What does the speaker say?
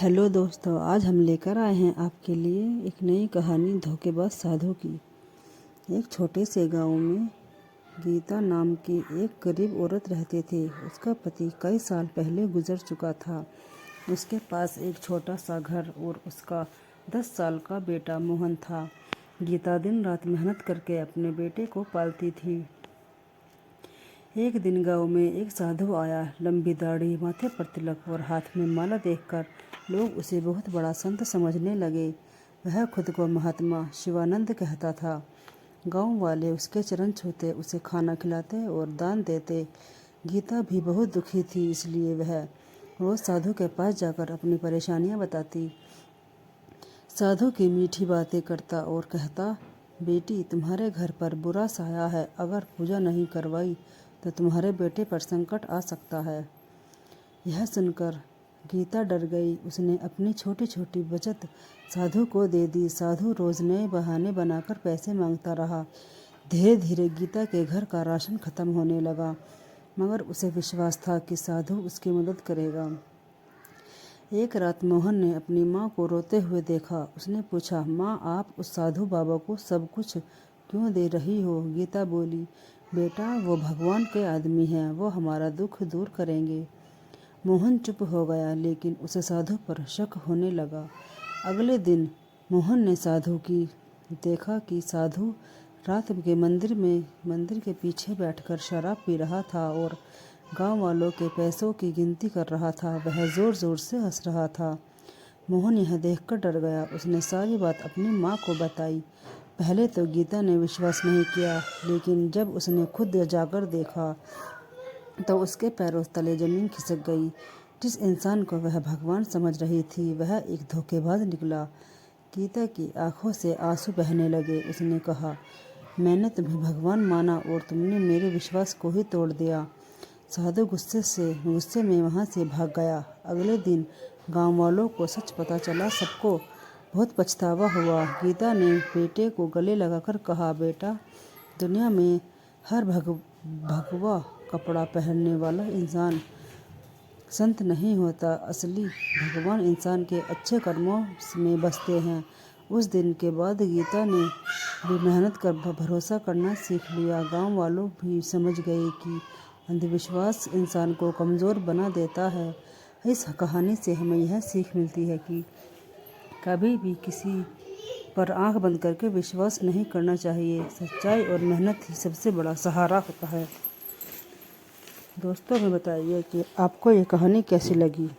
Hello दोस्तों, आज हम लेकर आए हैं आपके लिए एक नई कहानी धोखेबाज साधु की। एक छोटे से गांव में गीता नाम की एक गरीब औरत रहती थी। उसका पति कई साल पहले गुजर चुका था। उसके पास एक छोटा सा घर और उसका 10 साल का बेटा मोहन था। गीता दिन रात मेहनत करके अपने बेटे को पालती थी। एक दिन गांव में एक साधु आया। लंबी दाढ़ी, माथे पर तिलक और हाथ में माला देखकर लोग उसे बहुत बड़ा संत समझने लगे। वह खुद को महात्मा शिवानंद कहता था। गांव वाले उसके चरण छूते, उसे खाना खिलाते और दान देते। गीता भी बहुत दुखी थी, इसलिए वह रोज साधु के पास जाकर अपनी परेशानियां बताती। साधु की मीठी बातें करता और कहता, बेटी, तुम्हारे घर पर बुरा साया है। अगर पूजा नहीं करवाई तो तुम्हारे बेटे पर संकट आ सकता है। यह सुनकर गीता डर गई। उसने अपनी छोटी छोटी बचत साधु को दे दी। साधु रोज नए बहाने बनाकर पैसे मांगता रहा। धीरे धीरे गीता के घर का राशन खत्म होने लगा, मगर उसे विश्वास था कि साधु उसकी मदद करेगा। एक रात मोहन ने अपनी माँ को रोते हुए देखा। उसने पूछा, माँ, आप उस साधु बाबा को सब कुछ क्यों दे रही हो? गीता बोली, बेटा, वो भगवान के आदमी हैं, वो हमारा दुख दूर करेंगे। मोहन चुप हो गया, लेकिन उसे साधु पर शक होने लगा। अगले दिन मोहन ने साधु की देखा कि साधु रात के मंदिर के पीछे बैठकर शराब पी रहा था और गांव वालों के पैसों की गिनती कर रहा था। वह जोर जोर से हंस रहा था। मोहन यह देखकर डर गया। उसने सारी बात अपनी माँ को बताई। पहले तो गीता ने विश्वास नहीं किया, लेकिन जब उसने खुद जाकर देखा तो उसके पैरों तले जमीन खिसक गई। जिस इंसान को वह भगवान समझ रही थी, वह एक धोखेबाज निकला। गीता की आंखों से आंसू बहने लगे। उसने कहा, मैंने तुम्हें भगवान माना और तुमने मेरे विश्वास को ही तोड़ दिया। साधु गुस्से में वहाँ से भाग गया। अगले दिन गांव वालों को सच पता चला। सबको बहुत पछतावा हुआ। गीता ने बेटे को गले लगाकर कहा, बेटा, दुनिया में हर भगवा कपड़ा पहनने वाला इंसान संत नहीं होता। असली भगवान इंसान के अच्छे कर्मों में बसते हैं। उस दिन के बाद गीता ने भी मेहनत कर भरोसा करना सीख लिया। गांव वालों भी समझ गए कि अंधविश्वास इंसान को कमज़ोर बना देता है। इस कहानी से हमें यह सीख मिलती है कि कभी भी किसी पर आंख बंद करके विश्वास नहीं करना चाहिए। सच्चाई और मेहनत ही सबसे बड़ा सहारा होता है। दोस्तों, हमें बताइए कि आपको ये कहानी कैसी लगी।